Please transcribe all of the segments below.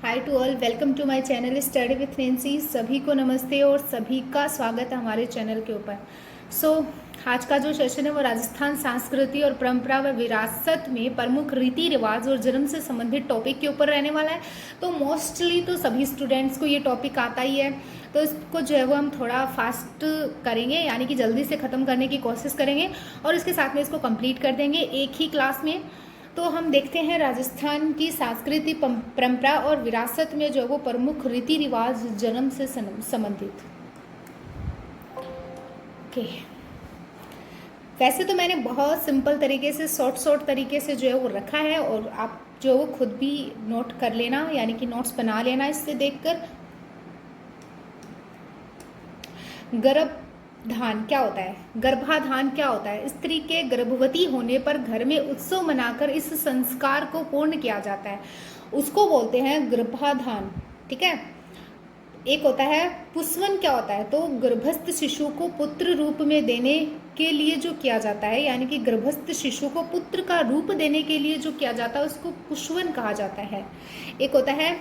Hi to all, welcome to my channel study with Nancy. सभी को नमस्ते और सभी का स्वागत है हमारे चैनल के ऊपर। आज का जो सेशन है वो राजस्थान संस्कृति और परंपरा व विरासत में प्रमुख रीति रिवाज और जन्म से संबंधित टॉपिक के ऊपर रहने वाला है। तो मोस्टली तो सभी स्टूडेंट्स को ये टॉपिक आता ही है, तो इसको जो है वो हम थोड़ा फास्ट करेंगे, यानी कि जल्दी से ख़त्म करने की कोशिश करेंगे और इसके साथ में इसको कंप्लीट कर देंगे एक ही क्लास में। तो हम देखते हैं राजस्थान की सांस्कृतिक परंपरा और विरासत में जो वो प्रमुख रीति रिवाज जन्म से संबंधित। ओके, वैसे तो मैंने बहुत सिंपल तरीके से शॉर्ट तरीके से जो है वो रखा है और आप जो वो खुद भी नोट कर लेना, यानी कि नोट्स बना लेना इससे देखकर। गर्भाधान क्या होता है? गर्भाधान क्या होता है? स्त्री के गर्भवती होने पर घर में उत्सव मनाकर इस संस्कार को पूर्ण किया जाता है, उसको बोलते हैं गर्भाधान। ठीक है। एक होता है पुंसवन। क्या होता है? तो गर्भस्थ शिशु को पुत्र रूप में देने के लिए जो किया जाता है, यानी कि गर्भस्थ शिशु को पुत्र का रूप देने के लिए जो किया जाता है उसको पुंसवन कहा जाता है। एक होता है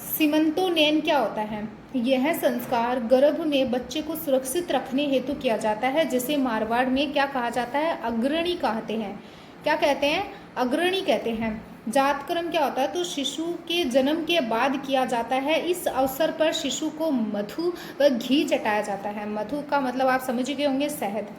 सीमंतोनयन। क्या होता है? यह संस्कार गर्भ में बच्चे को सुरक्षित रखने हेतु किया जाता है, जिसे मारवाड़ में क्या कहा जाता है? अग्रणी कहते हैं। क्या कहते हैं? अग्रणी कहते हैं। जातकर्म क्या होता है? तो शिशु के जन्म के बाद किया जाता है। इस अवसर पर शिशु को मधु व घी चटाया जाता है। मधु का मतलब आप समझ गए होंगे, शहद।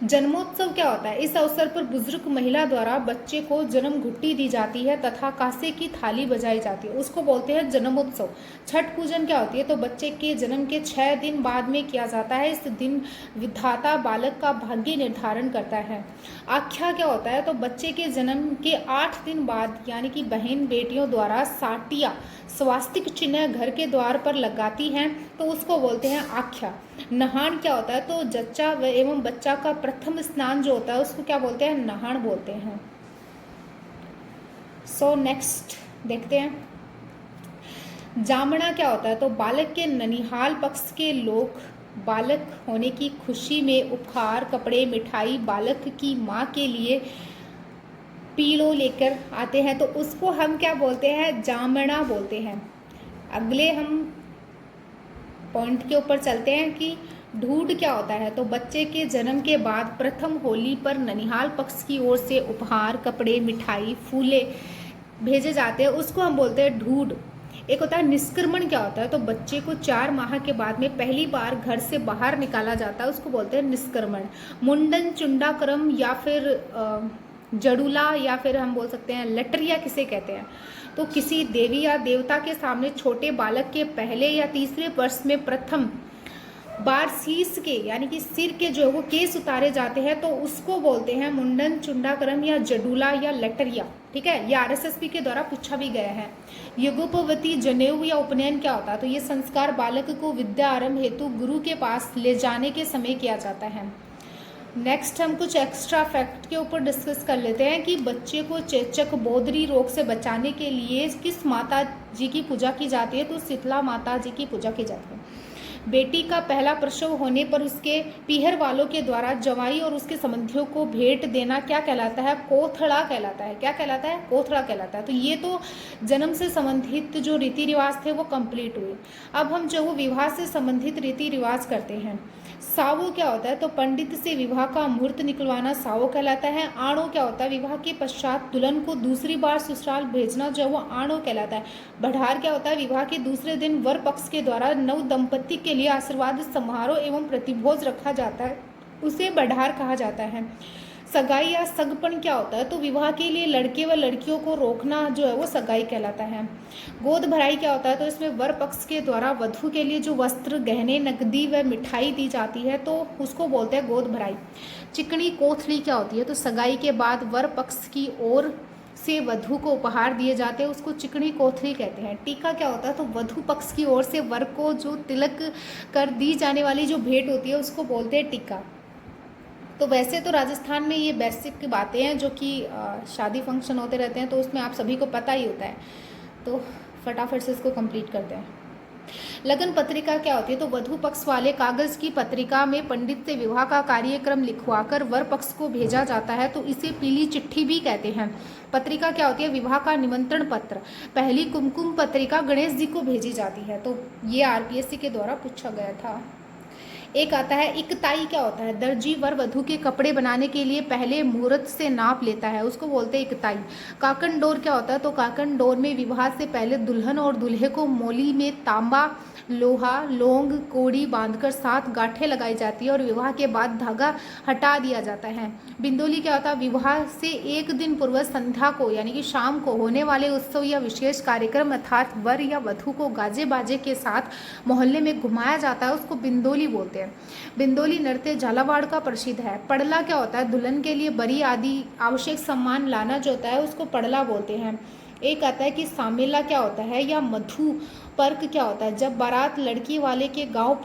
जन्मोत्सव क्या होता है? इस अवसर पर बुजुर्ग महिला द्वारा बच्चे को जन्म घुट्टी दी जाती है तथा कांसे की थाली बजाई जाती है, उसको बोलते हैं जन्मोत्सव। छठ पूजन क्या होती है? तो बच्चे के जन्म के 6 दिन बाद में किया जाता है। इस दिन विधाता बालक का भाग्य निर्धारण करता है। आख्या क्या होता है? तो बच्चे के जन्म के 8 दिन बाद, यानी कि बहन बेटियों द्वारा साटिया स्वास्तिक चिन्ह घर के द्वार पर लगाती हैं, तो उसको बोलते हैं आख्या। नहान क्या होता है? तो जच्चा एवं बच्चा का प्रथम स्नान जो होता है उसको क्या बोलते हैं? नहान बोलते हैं। नेक्स्ट देखते हैं जामना क्या होता है? तो बालक के ननिहाल पक्ष के लोग बालक होने की खुशी में उपहार, कपड़े, मिठाई बालक की माँ के लिए पीलो लेकर आते हैं, तो उसको हम क्या बोलते हैं? जामना बोलते हैं। अगले हम पॉइंट के ऊपर चलते हैं कि ढूढ़ क्या होता है? तो बच्चे के जन्म के बाद प्रथम होली पर ननिहाल पक्ष की ओर से उपहार, कपड़े, मिठाई, फूले भेजे जाते हैं, उसको हम बोलते हैं ढूढ़। एक होता है निष्क्रमण। क्या होता है? तो बच्चे को 4 माह के बाद में पहली बार घर से बाहर निकाला जाता है, उसको बोलते हैं निष्क्रमण। मुंडन, चुंडाक्रम या फिर जड़ूला या फिर हम बोल सकते हैं लटरिया किसे कहते हैं? तो किसी देवी या देवता के सामने छोटे बालक के पहले या तीसरे वर्ष में प्रथम बार शीश के, यानी कि सिर के जो वो केस उतारे जाते हैं, तो उसको बोलते हैं मुंडन, चुंडाकरम या जडूला या लटरिया। ठीक है, ये आरएसएसबी के द्वारा पूछा भी गया है। युगोपवती जनेऊ या उपनयन क्या होता है? तो ये संस्कार बालक को विद्या आरंभ हेतु गुरु के पास ले जाने के समय किया जाता है। नेक्स्ट हम कुछ एक्स्ट्रा फैक्ट के ऊपर डिस्कस कर लेते हैं कि बच्चे को चेचक बोधरी रोग से बचाने के लिए किस माता जी की पूजा की जाती है? तो शीतला माता जी की पूजा की जाती है। बेटी का पहला प्रसव होने पर उसके पीहर वालों के द्वारा जवाई और उसके संबंधियों को भेंट देना क्या कहलाता है? कोथड़ा कहलाता है। क्या कहलाता है? कोथड़ा कहलाता है। तो ये तो जन्म से संबंधित जो रीति रिवाज थे वो कंप्लीट हुए। अब हम जो वो विवाह से संबंधित रीति रिवाज करते हैं। सावो क्या होता है? तो पंडित से विवाह का मुहूर्त निकलवाना सावो कहलाता है। आणो क्या होता है? विवाह के पश्चात दुल्हन को दूसरी बार ससुराल भेजना जो वो आणो कहलाता है। बढ़ार क्या होता है? विवाह के दूसरे दिन वर पक्ष के द्वारा नव दंपति के लिए आशीर्वाद समारोह एवं प्रतिभोज रखा जाता है, उसे बढ़ार कहा जाता है। सगाई या सगपन क्या होता है? तो विवाह के लिए लड़के व लड़कियों को रोकना जो है वो सगाई कहलाता है। गोद भराई क्या होता है? तो इसमें वर पक्ष के द्वारा वधू के लिए जो वस्त्र, गहने, नकदी व मिठाई दी जाती है, तो उसको बोलते हैं गोद भराई। चिकनी कोथली क्या होती है? तो सगाई के बाद वर पक्ष की ओर से वधू को उपहार दिए जाते हैं, उसको चिकनी कोथली कहते हैं। टीका क्या होता है? तो वधू पक्ष की ओर से वर को जो तिलक कर दी जाने वाली जो भेंट होती है उसको बोलते हैं टीका। तो वैसे तो राजस्थान में ये बेसिक बातें हैं जो कि शादी फंक्शन होते रहते हैं, तो उसमें आप सभी को पता ही होता है। तो फटाफट से इसको कंप्लीट करते हैं। लगन पत्रिका क्या होती है? तो वधु पक्ष वाले कागज की पत्रिका में पंडित से विवाह का कार्यक्रम लिखवाकर वर पक्ष को भेजा जाता है, तो इसे पीली चिट्ठी भी कहते हैं। पत्रिका क्या होती है? विवाह का निमंत्रण पत्र। पहली कुमकुम पत्रिका गणेश जी को भेजी जाती है, तो ये आरपीएससी के द्वारा पूछा गया था। एक आता है इकताई। क्या होता है? दर्जी वर वधु के कपड़े बनाने के लिए पहले मुहूर्त से नाप लेता है, उसको बोलते हैं इकताई। काकन डोर क्या होता है? तो काकन डोर में विवाह से पहले दुल्हन और दूल्हे को मोली में तांबा, लोहा, लौंग, कोड़ी बांधकर 7 गांठें लगाई जाती है और विवाह के बाद धागा हटा दिया जाता है। बिंदोली क्या होता है? विवाह से एक दिन पूर्व संध्या को यानी कि शाम को होने वाले उत्सव या विशेष कार्यक्रम अर्थात वर या वधु को गाजे बाजे के साथ मोहल्ले में घुमाया जाता है, उसको बिंदोली बोलते हैं। बिंदोली नृत्य झालावाड़ का प्रसिद्ध है। पड़ला क्या होता है? दुल्हन के लिए बरी आदि आवश्यक सामान लाना जो होता है उसको पड़ला बोलते हैं। एक आता है कि सामेला क्या होता है या मधु पर्क क्या होता है? जब बारात लड़की वाले के गांव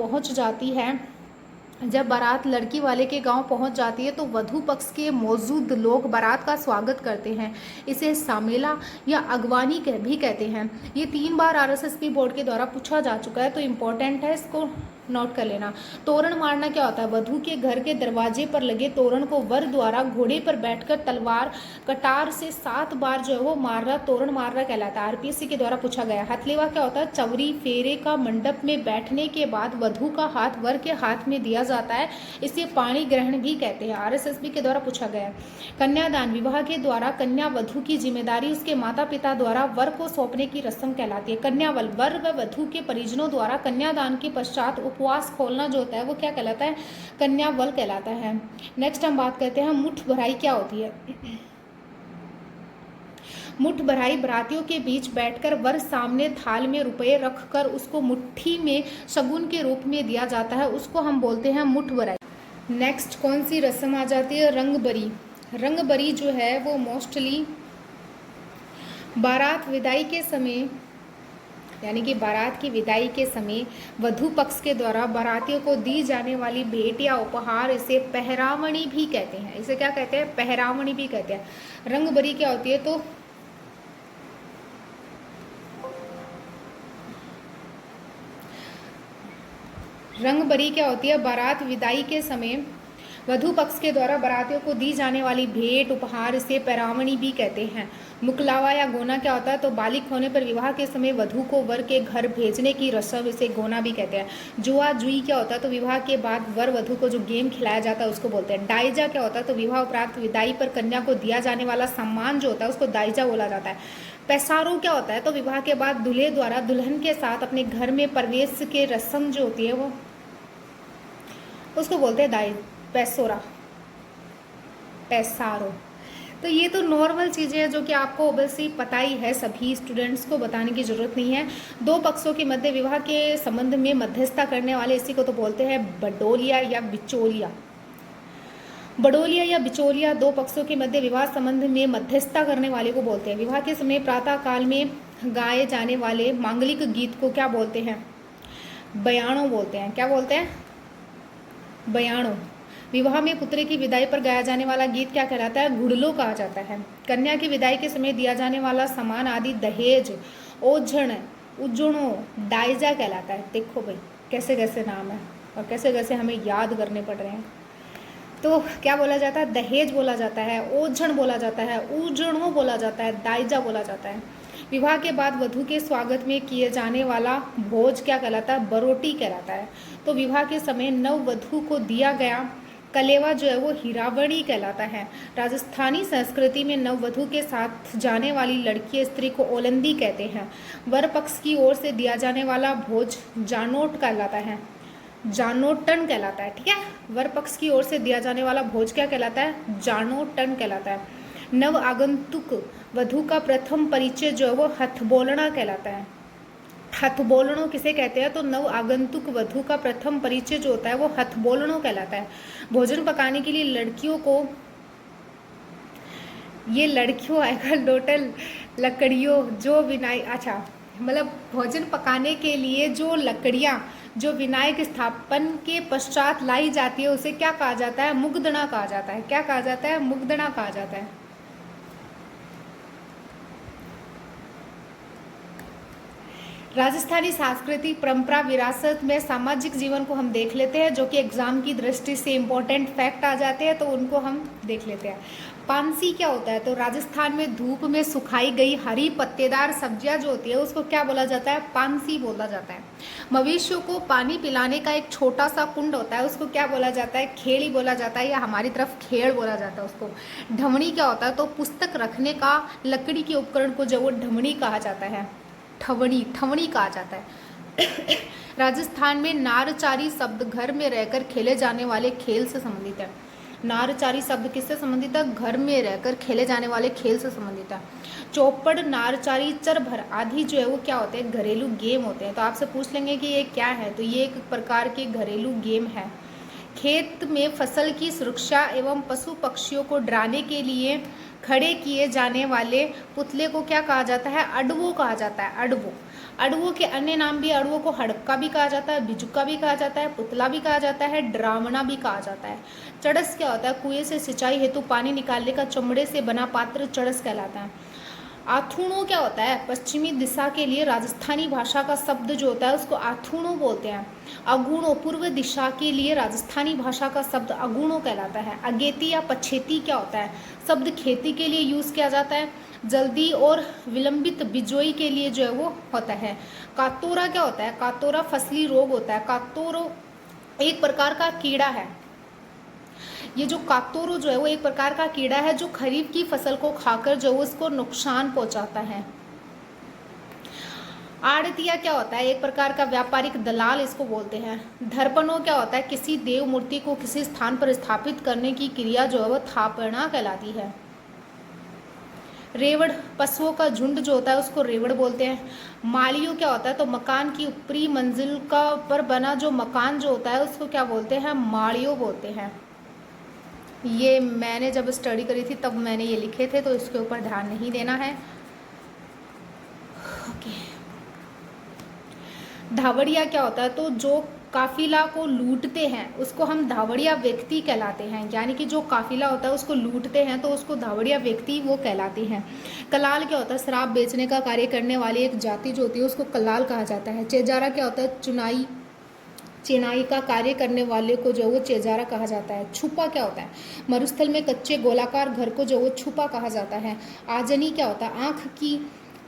पहुंच जाती है तो वधु पक्ष के मौजूद लोग बारात का स्वागत करते हैं, इसे सामेला या अगवानी भी कहते हैं। ये 3 बार आरएसएसबी बोर्ड के द्वारा पूछा जा चुका है, तो इम्पोर्टेंट है, इसको नोट कर लेना। तोरण मारना क्या होता है? वधु के घर के दरवाजे पर लगे तोरण को वर द्वारा घोड़े पर बैठकर तलवार कटार से 7 बार जो है वो मारना तोरण मारना कहलाता है। आरपीएससी के द्वारा पूछा गया। हथलेवा क्या होता है? चवरी फेरे का मंडप में बैठने के बाद वधु का हाथ वर के हाथ में दिया जाता है, इसे पाणी ग्रहण भी कहते हैं। आरएसएसबी के द्वारा पूछा गया। कन्यादान विवाह के द्वारा कन्या वधु की जिम्मेदारी उसके माता पिता द्वारा वर को सौंपने की रस्म कहलाती है। कन्यावल वर व वधु के परिजनों द्वारा कन्यादान के पश्चात उपवास खोलना जो होता है वो क्या कहलाता है? कन्यावल कहलाता है। नेक्स्ट हम बात करते हैं मुठ भराई क्या होती है? मुठ भराई बरातियों के बीच बैठकर वर सामने थाल में रुपए रखकर उसको मुट्ठी में शगुन के रूप में दिया जाता है, उसको हम बोलते हैं मुठ भराई। नेक्स्ट कौन सी रस्म आ जाती है? रंगबरी। रंगबरी जो है वो मोस्टली बारात विदाई के समय यानी कि बारात की विदाई के समय वधु पक्ष के द्वारा बारातियों को दी जाने वाली भेंट या उपहार, इसे पहरावणी भी कहते हैं। इसे क्या कहते हैं? पहरावणी भी कहते हैं। रंगबरी क्या होती है? तो रंगबरी क्या होती है? बारात विदाई के समय वधु पक्ष के द्वारा बारातियों को दी जाने वाली भेंट उपहार, इसे पैरावणी भी कहते हैं। मुकलावा या गोना क्या होता है? तो बालिक होने पर विवाह के समय वधु को वर के घर भेजने की रस्म, इसे गोना भी कहते हैं। जुआ जुई क्या होता है? तो विवाह के बाद वर वधु को जो गेम खिलाया जाता है उसको बोलते हैं। दाइजा क्या होता है? तो विवाह उपरांत विदाई पर कन्या को दिया जाने वाला सम्मान जो होता है उसको दाइजा बोला जाता है। पैसारो क्या होता है? तो विवाह के बाद दूल्हे द्वारा दुल्हन के साथ अपने घर में प्रवेश के रस्म जो होती है वो उसको बोलते हैं पैसोरा, पैसारो। तो ये तो नॉर्मल चीज़ें हैं जो कि आपको ओबेसली पता ही है, सभी स्टूडेंट्स को बताने की ज़रूरत नहीं है। 2 पक्षों के मध्य विवाह के संबंध में मध्यस्थता करने वाले इसी को तो बोलते हैं बडोलिया या बिचौलिया। बडोलिया या बिचौलिया 2 पक्षों के मध्य विवाह संबंध में मध्यस्थता करने वाले को बोलते हैं। विवाह के समय प्रातः काल में गाए जाने वाले मांगलिक गीत को क्या बोलते हैं? बयानों बोलते हैं। क्या बोलते हैं? बयानों। विवाह में पुत्र की विदाई पर गाया जाने वाला गीत क्या कहलाता है? गुड़लो कहा जाता है। कन्या की विदाई के समय दिया जाने वाला सामान आदि दहेज, ओझण, उज्जणों, दाइजा कहलाता है। देखो भाई कैसे कैसे नाम है और कैसे कैसे हमें याद करने पड़ रहे हैं। तो क्या बोला जाता है? दहेज बोला जाता है, ओझण बोला जाता है, उज्जणों बोला जाता है, दाइजा बोला जाता है। विवाह के बाद वधु के स्वागत में किए जाने वाला भोज क्या कहलाता है? बरोटी कहलाता है। तो विवाह के समय नव वधु को दिया गया कलेवा जो है वो हिरावणी कहलाता है। राजस्थानी संस्कृति में नववधु के साथ जाने वाली लड़की स्त्री को ओलंदी कहते हैं। वर पक्ष की ओर से दिया जाने वाला भोज जानोट कहलाता है, जानोटन कहलाता है। ठीक है, वर पक्ष की ओर से दिया जाने वाला भोज क्या कहलाता है? जानोटन कहलाता है। नव आगंतुक वधु का प्रथम परिचय जो है वो हथबोलना कहलाता है। हथबोलनो किसे कहते हैं? तो नव आगंतुक वधु का प्रथम परिचय जो होता है वो हथबोलनो कहलाता है। भोजन पकाने के लिए लड़कियों को, ये लड़कियों आएगा टोटल लकड़ियों जो विनाई, अच्छा मतलब भोजन पकाने के लिए जो लकड़ियाँ जो विनायक स्थापन के पश्चात लाई जाती है उसे क्या कहा जाता है? मुग्धना कहा जाता है। क्या कहा जाता है? मुग्धना कहा जाता है। राजस्थानी सांस्कृतिक परंपरा विरासत में सामाजिक जीवन को हम देख लेते हैं, जो कि एग्जाम की दृष्टि से इम्पोर्टेंट फैक्ट आ जाते हैं, तो उनको हम देख लेते हैं। पानसी क्या होता है? तो राजस्थान में धूप में सुखाई गई हरी पत्तेदार सब्जियां जो होती है उसको क्या बोला जाता है? पानसी बोला जाता है। मवेशियों को पानी पिलाने का एक छोटा सा कुंड होता है, उसको क्या बोला जाता है? खेड़ी बोला जाता है, या हमारी तरफ खेड़ बोला जाता है उसको। ढमणी क्या होता है? तो पुस्तक रखने का लकड़ी के उपकरण को जो वो ढमणी कहा जाता है, ठवणी कहा जाता है। राजस्थान में नारचारी शब्द घर में रहकर खेले जाने वाले खेल से संबंधित है। नारचारी शब्द किससे संबंधित है? घर में रहकर खेले जाने वाले खेल से संबंधित है। चौपड़, नारचारी, चरभर आदि जो है वो क्या होते हैं? घरेलू गेम होते हैं। तो आपसे पूछ लेंगे कि ये क्या है, तो ये एक प्रकार के घरेलू गेम है। खेत में फसल की सुरक्षा एवं पशु पक्षियों को डराने के लिए खड़े किए जाने वाले पुतले को क्या कहा जाता है? अडवो कहा जाता है। अडवो। अडवो के अन्य नाम भी, अडवो को हड़क्का भी कहा जाता है, बिजुक्का भी कहा जाता है, पुतला भी कहा जाता है, डरावना भी कहा जाता है। चड़स क्या होता है? कुएं से सिंचाई हेतु पानी निकालने का चमड़े से बना पात्र चड़स कहलाता है। आथुणो क्या होता है? पश्चिमी दिशा के लिए राजस्थानी भाषा का शब्द जो होता है उसको आथुणो बोलते हैं। अगुणो, पूर्व दिशा के लिए राजस्थानी भाषा का शब्द अगुणो कहलाता है। अगेती या पछेती क्या होता है? शब्द खेती के लिए यूज किया जाता है। जल्दी और विलंबित बिजोई के लिए जो है वो होता है। कातोरा क्या होता है? कातोरा फसली रोग होता है। कातोरो एक प्रकार का कीड़ा है। ये जो कातोरो जो है वो एक प्रकार का कीड़ा है जो खरीफ की फसल को खाकर जो उसको नुकसान पहुंचाता है। आड़तिया क्या होता है? एक प्रकार का व्यापारिक दलाल इसको बोलते हैं। धर्पणो क्या होता है? किसी देव मूर्ति को किसी स्थान पर स्थापित करने की क्रिया जो है वो थापना कहलाती है। रेवड़, पशुओं का झुंड जो होता है उसको रेवड़ बोलते हैं। मालियो क्या होता है? तो मकान की ऊपरी मंजिल का पर बना जो मकान जो होता है उसको क्या बोलते हैं? माड़ियो बोलते हैं। ये मैंने जब स्टडी करी थी तब मैंने ये लिखे थे, तो इसके ऊपर ध्यान नहीं देना है। ओके। धावड़िया क्या होता है? तो जो काफिला को लूटते हैं उसको हम धावड़िया व्यक्ति कहलाते हैं, यानी कि जो काफिला होता है उसको लूटते हैं तो उसको धावड़िया व्यक्ति वो कहलाते हैं। कलाल क्या होता है? शराब बेचने का कार्य करने वाली एक जाति जो होती है उसको कलाल कहा जाता है। चेजारा क्या होता है? चिनाई का कार्य करने वाले को जो वो चेजारा कहा जाता है। छुपा क्या होता है? मरुस्थल में कच्चे गोलाकार घर को जो वो छुपा कहा जाता है। आजनी क्या होता है? आंख की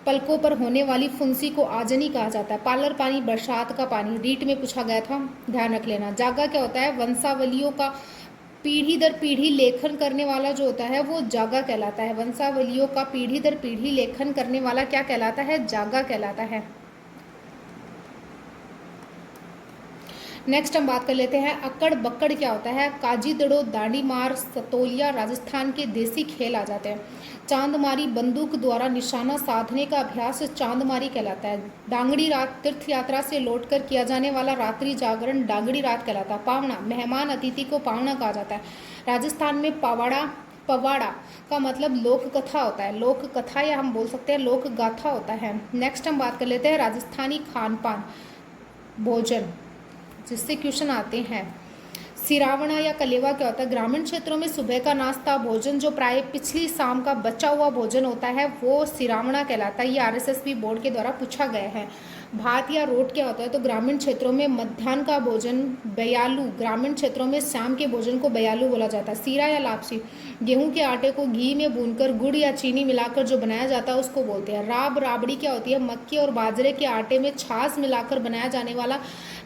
पलकों पर होने वाली फुंसी को आजनी कहा जाता है। पालर पानी, बरसात का पानी, रीट में पूछा गया था, ध्यान रख लेना। जागा क्या होता है? वंशावलियों का पीढ़ी दर पीढ़ी लेखन करने वाला जो होता है वो जागा कहलाता है। वंशावलियों का पीढ़ी दर पीढ़ी लेखन करने वाला क्या कहलाता है? जागा कहलाता है। नेक्स्ट हम बात कर लेते हैं अक्कड़ बक्कड़ क्या होता है? काजी दड़ो, दांडी मार, सतोलिया राजस्थान के देसी खेल आ जाते हैं। चांदमारी, बंदूक द्वारा निशाना साधने का अभ्यास चांदमारी कहलाता है। डांगड़ी रात, तीर्थ यात्रा से लौटकर किया जाने वाला रात्रि जागरण डांगड़ी रात कहलाता है। पावना, मेहमान अतिथि को पावना कहा जाता है। राजस्थान में पवाड़ा का मतलब लोक कथा होता है। लोक कथा या हम बोल सकते हैं लोक गाथा होता है। नेक्स्ट हम बात कर लेते हैं राजस्थानी खान पान, भोजन, जिससे क्वेश्चन आते हैं। सिरावना या कलेवा क्या होता है? ग्रामीण क्षेत्रों में सुबह का नाश्ता भोजन जो प्राय पिछली शाम का बचा हुआ भोजन होता है वो सिरावना कहलाता है। ये आरएसएस बोर्ड के द्वारा पूछा गया है। भात या रोट क्या होता है? तो ग्रामीण क्षेत्रों में मध्याह्न का भोजन बयालू, ग्रामीण क्षेत्रों में शाम के भोजन को बयालू बोला जाता है। सीरा या लापसी, गेहूं के आटे को घी में भूनकर गुड़ या चीनी मिलाकर जो बनाया जाता है उसको बोलते हैं। राबड़ी क्या होती है? मक्के और बाजरे के आटे में छाछ मिलाकर बनाया जाने वाला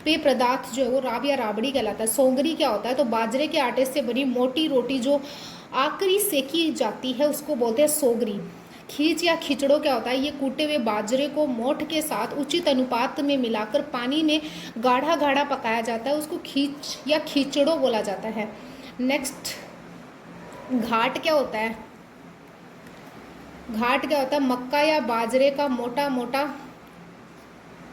पेय पदार्थ जो है वो राब या राबड़ी कहलाता है। सोंगरी क्या होता है? तो बाजरे के आटे से बनी मोटी रोटी जो आकरी सेकी जाती है उसको बोलते हैं सोगरी। खींच या खिचड़ो क्या होता है? ये कूटे हुए बाजरे को मोठ के साथ उचित अनुपात में मिलाकर पानी में गाढ़ा गाढ़ा पकाया जाता है, उसको खींच या खिचड़ो बोला जाता है। नेक्स्ट, घाट क्या होता है? घाट क्या होता है? मक्का या बाजरे का मोटा मोटा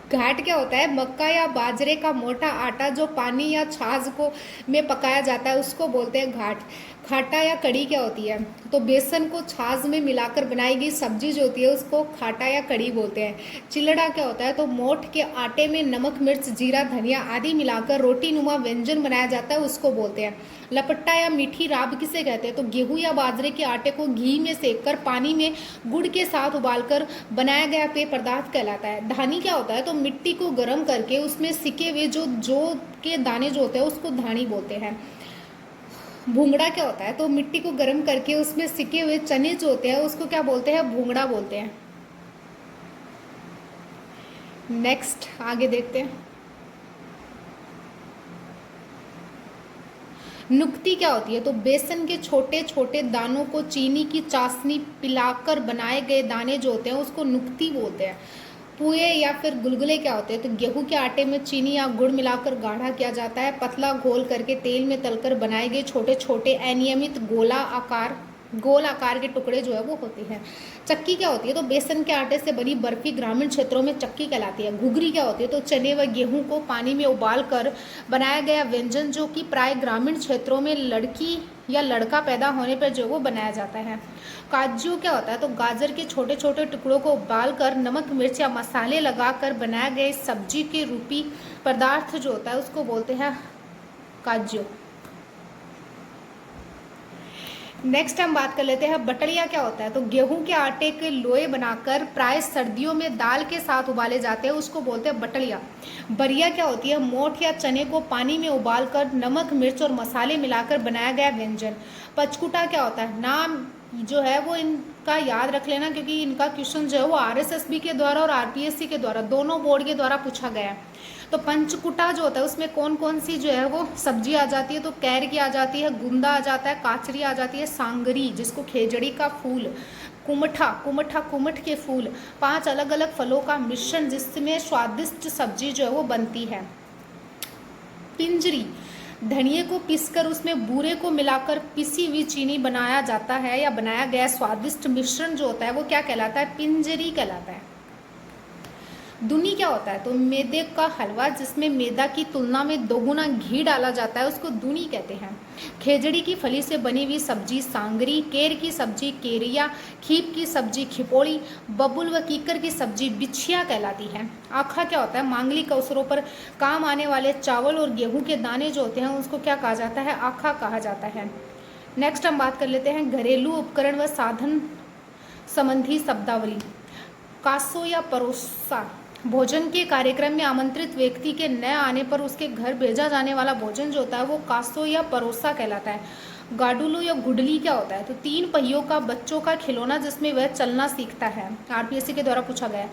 घाट क्या होता है? मक्का या बाजरे का मोटा आटा जो पानी या छाछ को में पकाया जाता है उसको बोलते हैं घाट। खाटा या कड़ी क्या होती है? तो बेसन को छाछ में मिलाकर बनाई गई सब्जी जो होती है उसको खाटा या कड़ी बोलते हैं। चिलड़ा क्या होता है? तो मोठ के आटे में नमक, मिर्च, जीरा, धनिया आदि मिलाकर रोटी नुमा व्यंजन बनाया जाता है, उसको बोलते हैं। लपट्टा या मीठी राब किसे कहते हैं? तो गेहूं या बाजरे के आटे को घी में सेककर पानी में गुड़ के साथ उबालकर बनाया गया पेय पदार्थ कहलाता है। धानी क्या होता है? तो मिट्टी को गर्म करके उसमें सिके हुए जो जौ के दाने जो होते हैं उसको धानी बोलते हैं। भूंगड़ा क्या होता है? तो मिट्टी को गर्म करके उसमें सिके हुए चने जो होते हैं उसको क्या बोलते हैं? भूंगड़ा बोलते हैं। नेक्स्ट आगे देखते हैं। नुक्ती क्या होती है? तो बेसन के छोटे छोटे दानों को चीनी की चाशनी पिलाकर बनाए गए दाने जो होते हैं उसको नुक्ती बोलते हैं। पुए या फिर गुलगुले क्या होते हैं? तो गेहूं के आटे में चीनी या गुड़ मिलाकर गाढ़ा किया जाता है। पतला घोल करके तेल में तलकर बनाए गए छोटे छोटे अनियमित गोल आकार के टुकड़े जो है वो होते हैं। चक्की क्या होती है? तो बेसन के आटे से बनी बर्फी ग्रामीण क्षेत्रों में चक्की कहलाती है। घुघरी क्या होती है? तो चने व गेहूं को पानी में उबाल कर बनाया गया व्यंजन जो कि प्राय ग्रामीण क्षेत्रों में लड़की या लड़का पैदा होने पर जो वो बनाया जाता है। काजू क्या होता है? तो गाजर के छोटे छोटे टुकड़ों को उबाल कर नमक, मिर्च या मसाले लगाकर बनाया गया सब्जी के रूपी पदार्थ जो होता है उसको बोलते हैं काजू। नेक्स्ट हम बात कर लेते हैं बटलिया क्या होता है? तो गेहूं के आटे के लोए बनाकर प्राय सर्दियों में दाल के साथ उबाले जाते हैं, उसको बोलते हैं बटलिया। बरिया क्या होती है? मोठ या चने को पानी में उबालकर नमक, मिर्च और मसाले मिलाकर बनाया गया व्यंजन। पचकुटा क्या होता है? नाम जो है वो इनका याद रख लेना क्योंकि इनका क्वेश्चन जो है वो RSSB के द्वारा और RPSC के द्वारा दोनों बोर्ड के द्वारा पूछा गया है। तो पंचकुटा जो होता है उसमें कौन कौन सी जो है वो सब्जी आ जाती है? तो कैर की आ जाती है, गुंदा आ जाता है, काचरी आ जाती है, सांगरी जिसको खेजड़ी का फूल, कुमठ के फूल, 5 अलग अलग फलों का मिश्रण जिसमें स्वादिष्ट सब्जी जो है वो बनती है। पिंजरी धनिये को पीसकर उसमें बूरे को मिलाकर पिसी हुई चीनी बनाया जाता है या बनाया गया स्वादिष्ट मिश्रण जो होता है वो क्या कहलाता है? पिंजरी कहलाता है। दुनी क्या होता है? तो मैदे का हलवा जिसमें मैदा की तुलना में दोगुना घी डाला जाता है उसको दुनी कहते हैं। खेजड़ी की फली से बनी हुई सब्जी सांगरी, केर की सब्जी केरिया, खीप की सब्जी खिपोड़ी, बबुल व कीकर की सब्जी बिछिया कहलाती है। आखा क्या होता है? मांगलिक अवसरों पर काम आने वाले चावल और गेहूं के दाने जो होते हैं उसको क्या कहा जाता है? आखा कहा जाता है। नेक्स्ट हम बात कर लेते हैं घरेलू उपकरण व साधन संबंधी शब्दावली। कासो या परोसा भोजन के कार्यक्रम में आमंत्रित व्यक्ति के न आने पर उसके घर भेजा जाने वाला भोजन जो होता है वो कासो या परोसा कहलाता है। गाडुलो या गुडली क्या होता है? तो 3 पहियों का बच्चों का खिलौना जिसमें वह चलना सीखता है, RPSC के द्वारा पूछा गया।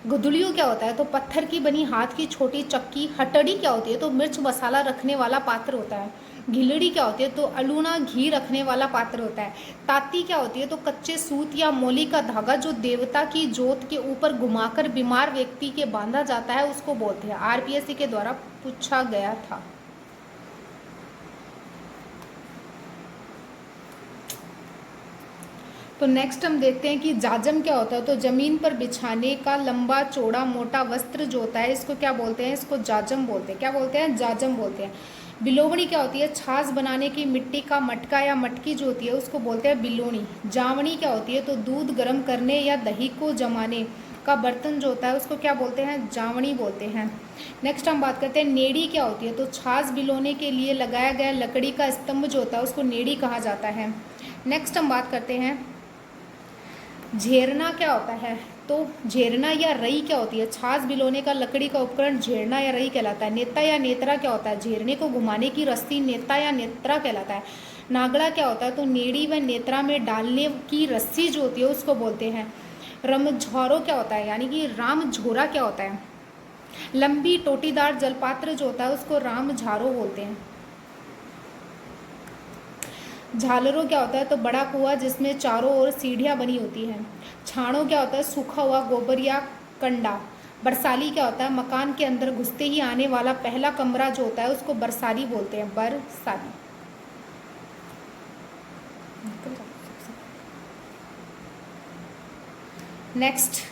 गुदुलियो क्या होता है? तो पत्थर की बनी हाथ की छोटी चक्की। हटड़ी क्या होती है? तो मिर्च मसाला रखने वाला पात्र होता है। घिलड़ी क्या होती है? तो अलूना घी रखने वाला पात्र होता है। ताती क्या होती है? तो कच्चे सूत या मोली का धागा जो देवता की जोत के ऊपर घुमाकर बीमार व्यक्ति के बांधा जाता है उसको बोलते हैं। RPSC के द्वारा पूछा गया था। तो नेक्स्ट हम देखते हैं कि जाजम क्या होता है? तो जमीन पर बिछाने का लंबा चौड़ा मोटा वस्त्र जो होता है इसको क्या बोलते हैं? इसको जाजम बोलते हैं। क्या बोलते हैं? जाजम बोलते हैं। बिलोवणी क्या होती है? छाछ बनाने की मिट्टी का मटका या मटकी जो होती है उसको बोलते हैं बिलोणी। जावणी क्या होती है? तो दूध गर्म करने या दही को जमाने का बर्तन जो होता है उसको क्या बोलते हैं? जावणी बोलते हैं। नेक्स्ट हम बात करते हैं नेड़ी क्या होती है? तो छाछ बिलोने के लिए लगाया गया लकड़ी का स्तंभ जो होता है उसको नेड़ी कहा जाता है। नेक्स्ट हम बात करते हैं झेरना क्या होता है? तो झेरना या रई क्या होती है? छाछ बिलोने का लकड़ी का उपकरण झेरना या रई कहलाता है। नेता या नेत्रा क्या होता है? झेरने को घुमाने की रस्सी नेता या नेत्रा कहलाता है। नागड़ा क्या होता है? तो नेड़ी व नेत्रा में डालने की रस्सी जो होती है उसको बोलते हैं। रमझौरो क्या होता है? यानी कि राम झोरा क्या होता है? लंबी टोटीदार जलपात्र जो होता है उसको राम झारो बोलते हैं। झालरों क्या होता है? तो बड़ा कुआं जिसमें चारों ओर सीढ़ियाँ बनी होती हैं। छाणों क्या होता है? सूखा हुआ गोबर या कंडा। बरसाली क्या होता है? मकान के अंदर घुसते ही आने वाला पहला कमरा जो होता है उसको बरसाली बोलते हैं। बरसाली। नेक्स्ट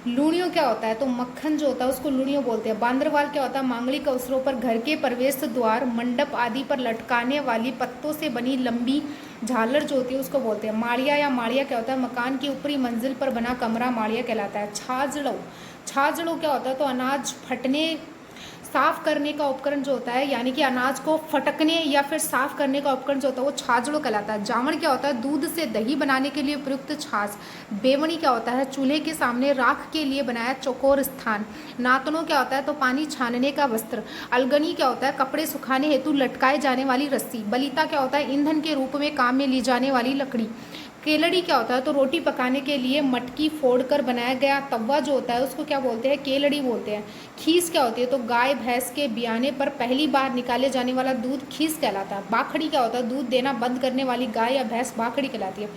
लूणियों क्या होता है, तो मक्खन जो होता है उसको लूणियों बोलते हैं। बांदरवाल क्या होता है, मांगलिक अवसरों पर घर के प्रवेश द्वार, मंडप आदि पर लटकाने वाली पत्तों से बनी लंबी झालर जो होती है उसको बोलते हैं। माड़िया या माड़िया क्या होता है, मकान की ऊपरी मंजिल पर बना कमरा माड़िया कहलाता है। छाजड़ो, छाजड़ो क्या होता है, तो अनाज फटने साफ करने का उपकरण जो होता है, यानी कि अनाज को फटकने या फिर साफ करने का उपकरण जो होता है वो छाजड़ो कहलाता है। जामन क्या होता है, दूध से दही बनाने के लिए प्रयुक्त छाछ। बेवनी क्या होता है, चूल्हे के सामने राख के लिए बनाया चौकोर स्थान। नातनो क्या होता है, तो पानी छानने का वस्त्र। अलगनी क्या होता है, कपड़े सुखाने हेतु लटकाए जाने वाली रस्सी। बलीता क्या होता है, ईंधन के रूप में काम में ली जाने वाली लकड़ी। केलड़ी क्या होता है, तो रोटी पकाने के लिए मटकी फोड़कर बनाया गया तवा जो होता है उसको क्या बोलते हैं, केलड़ी बोलते हैं। खीस क्या होती है, तो गाय भैंस के बियाने पर पहली बार निकाले जाने वाला दूध खीस कहलाता है। बाखड़ी क्या होता है, दूध देना बंद करने वाली गाय या भैंस बाखड़ी कहलाती है।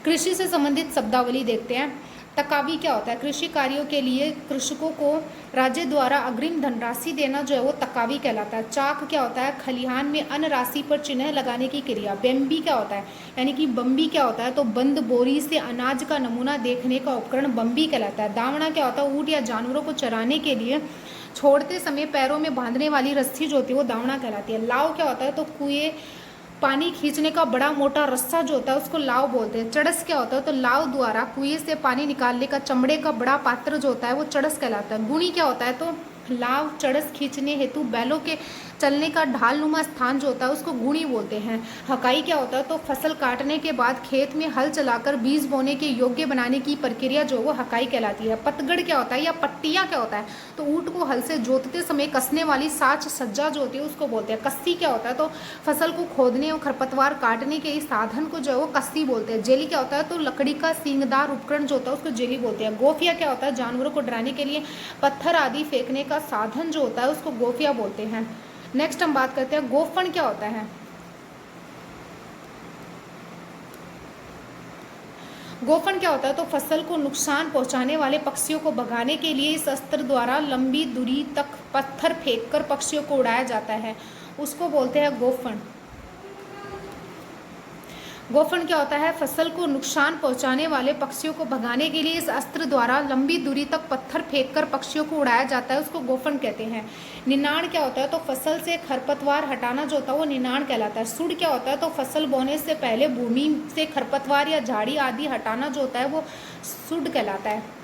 कृषि से संबंधित शब्दावली देखते हैं। तकावी क्या होता है, कृषि कार्यों के लिए कृषकों को राज्य द्वारा अग्रिम धनराशि देना जो है वो तकावी कहलाता है। चाक क्या होता है, खलिहान में अन्न राशि पर चिन्ह लगाने की क्रिया। बेम्बी क्या होता है, यानी कि बम्बी क्या होता है, तो बंद बोरी से अनाज का नमूना देखने का उपकरण बम्बी कहलाता है। दावना क्या होता है, ऊँट या जानवरों को चराने के लिए छोड़ते समय पैरों में बांधने वाली रस्सी जो होती है वो दावना कहलाती है। लाव क्या होता है, तो कुएं पानी खींचने का बड़ा मोटा रस्सा जो होता है उसको लाव बोलते हैं। चड़स क्या होता है, तो लाव द्वारा कुएं से पानी निकालने का चमड़े का बड़ा पात्र जो होता है वो चड़स कहलाता है। गुणी क्या होता है, तो लाव चड़स खींचने हेतु बैलों के चलने का ढालनुमा स्थान जो होता है उसको गुणी बोलते हैं। हकाई क्या होता है, तो फसल काटने के बाद खेत में हल चलाकर बीज बोने के योग्य बनाने की प्रक्रिया जो वो हकाई कहलाती है। पतगड़ क्या होता है या पट्टियाँ क्या होता है, तो ऊँट को हल से जोतते समय कसने वाली साच सज्जा जो होती है उसको बोलते हैं। कस्सी क्या होता है, तो फसल को खोदने और खरपतवार काटने के इस साधन को जो है वो कस्सी बोलते हैं। जेली क्या होता है, तो लकड़ी का सींगदार उपकरण जो होता है उसको जेली बोलते हैं। गोफिया क्या होता है, जानवरों को डराने के लिए पत्थर आदि फेंकने का साधन जो होता है उसको गोफिया बोलते हैं। नेक्स्ट हम बात करते हैं गोफन क्या होता है। गोफन क्या होता है, तो फसल को नुकसान पहुंचाने वाले पक्षियों को भगाने के लिए इस अस्त्र द्वारा लंबी दूरी तक पत्थर फेंककर पक्षियों को उड़ाया जाता है, उसको बोलते हैं गोफन। गोफन क्या होता है, फसल को नुकसान पहुंचाने वाले पक्षियों को भगाने के लिए इस अस्त्र द्वारा लंबी दूरी तक पत्थर फेंककर पक्षियों को उड़ाया जाता है, उसको गोफन कहते हैं। निनाण क्या होता है, तो फसल से खरपतवार हटाना जो होता है वो निनाण कहलाता है। सुड़ क्या होता है, तो फसल बोने से पहले भूमि से खरपतवार या झाड़ी आदि हटाना जो होता है वो सुड़ कहलाता है।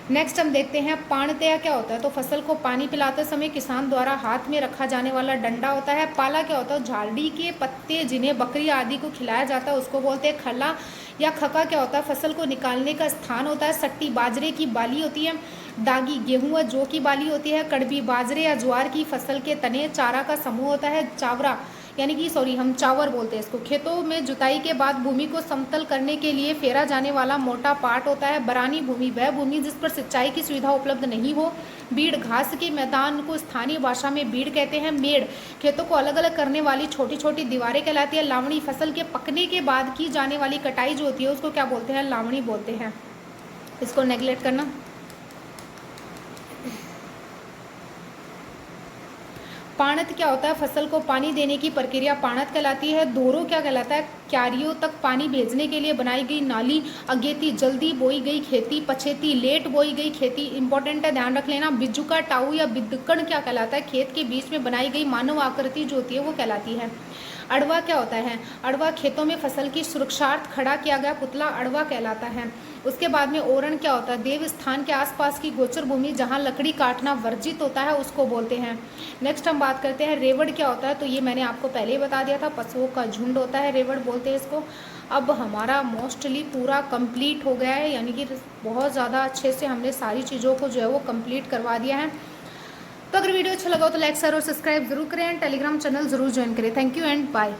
नेक्स्ट हम देखते हैं पाणतया क्या होता है, तो फसल को पानी पिलाते समय किसान द्वारा हाथ में रखा जाने वाला डंडा होता है। पाला क्या होता है, झाड़ी के पत्ते जिन्हें बकरी आदि को खिलाया जाता है उसको बोलते हैं खला। या खका क्या होता है, फसल को निकालने का स्थान होता है। सट्टी बाजरे की बाली होती है। दागी गेहूं व जौ की बाली होती है। कड़बी बाजरे या ज्वार की फसल के तने चारा का समूह होता है। चावरा यानी कि हम चावर बोलते हैं इसको। खेतों में जुताई के बाद भूमि को समतल करने के लिए फेरा जाने वाला मोटा पाट होता है। बरानी भूमि वह भूमि जिस पर सिंचाई की सुविधा उपलब्ध नहीं हो। बीड़ घास के मैदान को स्थानीय भाषा में बीड़ कहते हैं। मेड़ खेतों को अलग अलग करने वाली छोटी छोटी दीवारें कहलाती है। लावणी फसल के पकने के बाद की जाने वाली कटाई जो होती है उसको क्या बोलते हैं, लावणी बोलते हैं। इसको नेगलेक्ट करना। पाणत क्या होता है, फसल को पानी देने की प्रक्रिया पाणत कहलाती है। दोरो क्या कहलाता है, क्यारियों तक पानी भेजने के लिए बनाई गई नाली। अगेती जल्दी बोई गई खेती। पछेती लेट बोई गई खेती, इंपॉर्टेंट है ध्यान रख लेना। बिजुका टाऊ या बिदकण क्या कहलाता है, खेत के बीच में बनाई गई मानव आकृति जो होती है वो कहलाती है। अड़वा क्या होता है, अड़वा खेतों में फसल की सुरक्षार्थ खड़ा किया गया पुतला अड़वा कहलाता है। उसके बाद में ओरण क्या होता है, देव स्थान के आसपास की गोचर भूमि जहाँ लकड़ी काटना वर्जित होता है उसको बोलते हैं। नेक्स्ट हम बात करते हैं रेवड़ क्या होता है, तो ये मैंने आपको पहले ही बता दिया था, पशुओं का झुंड होता है, रेवड़ बोलते हैं इसको। अब हमारा मोस्टली पूरा कंप्लीट हो गया है, यानी कि बहुत ज़्यादा अच्छे से हमने सारी चीज़ों को जो है वो कंप्लीट करवा दिया है। तो अगर वीडियो अच्छा लगा हो तो लाइक शेयर और सब्सक्राइब जरूर करें एंड टेलीग्राम चैनल जरूर ज्वाइन करें। Thank you and bye.